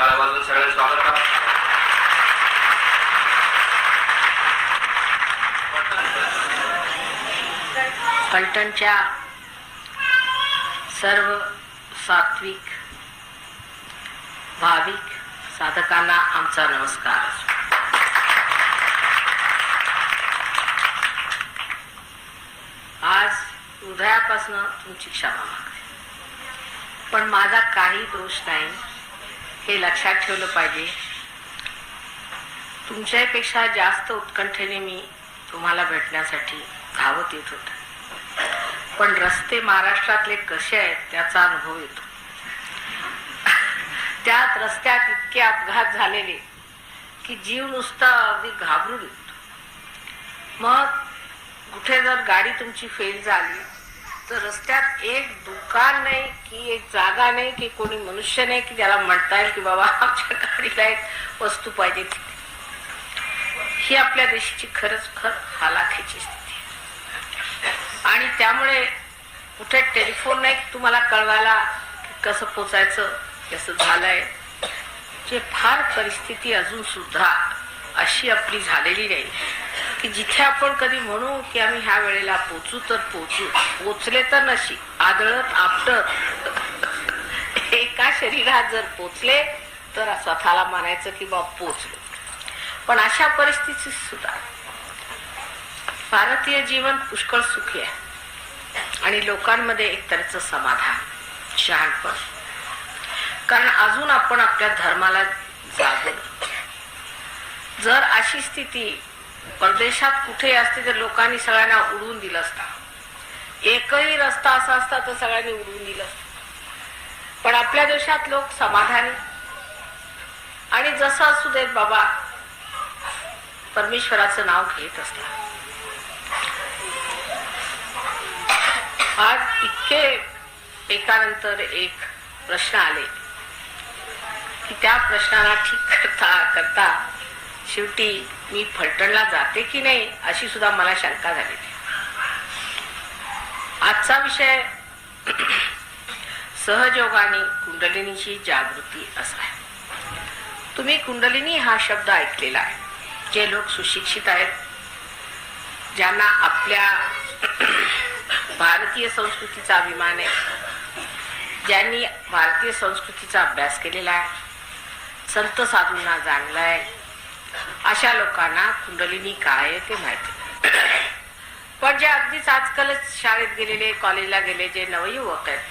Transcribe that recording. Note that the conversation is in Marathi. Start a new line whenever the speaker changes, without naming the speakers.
टाळ्या वाजवून सगळ्यांचं स्वागत करा.
फलटणच्या सर्व सात्विक भाविक साधकांना आमचा नमस्कार. आज हृदयापासून तुमची क्षमा मागते, पण माझा काही दोष नाही हे लक्षात ठेवलं पाहिजे. तुमच्यापेक्षा जास्त उत्कंठेने मी तुम्हाला भेटण्यासाठी धावत येत होते, पण रस्ते महाराष्ट्रातले कसे आहेत त्याचा अनुभव येतो. त्यात रस्त्यात इतके अपघात झालेले की जीव नुसता अगदी घाबरून येतो. मग कुठे जर गाडी तुमची फेल झाली तर रस्त्यात एक दुकान नाही की एक जागा नाही की कोणी मनुष्य नाही की ज्याला म्हणता येईल की बाबा आमच्या गाडीला एक वस्तू पाहिजे. ही आपल्या देशाची खरंच हालाखीची स्थिती आहे. आणि त्यामुळे कुठे टेलिफोन नाही तुम्हाला कळवायला कसं पोचायचं कसं झालंय. जे फार परिस्थिती अजून सुद्धा अशी आपली झालेली नाही की जिथे आपण कधी म्हणू की आम्ही ह्या वेळेला पोचू तर पोचू. पोचले तर नशीब आदळत आपटत एका शरीरात जर पोचले तर स्वतःला म्हणायचं की बाबा पोचलो. पण अशा परिस्थितीत सुद्धा भारतीय जीवन पुष्कळ सुखी आहे आणि लोकांमध्ये एक तऱ्हेचं समाधान शहाणपण. कारण अजून आपण आपल्या धर्माला जागलो. जर अशी स्थिती परदेशात कुठे असते तर लोकांनी सगळ्यांना उडवून दिलं असतं. एकही रस्ता असा असता तर सगळ्यांनी उडवून दिलं असतं. पण आपल्या देशात लोक समाधानी आणि जसं असू देत बाबा परमेश्वराचं नाव घेत असतात. आज इतके एकानंतर एक प्रश्न आले की त्या प्रश्नाला ठीक करता करता शेवटी मी फलटणला जाते की नाही अशी सुद्धा मला शंका झाली. आजचा विषय सहजयोगाने कुंडलिनीची जागृती असा आहे. तुम्ही कुंडलिनी हा शब्द ऐकलेला आहे. जे लोक सुशिक्षित आहेत, ज्यांना आपल्या भारतीय संस्कृतीचा अभिमान आहे, ज्यांनी भारतीय संस्कृतीचा अभ्यास केलेला आहे, संत साधूंना जाणलाय, अशा लोकांना कुंडलिनी काय आहे ते माहिती. पण जे अगदीच आजकालच शाळेत गेलेले कॉलेजला गेले जे नवयुवक आहेत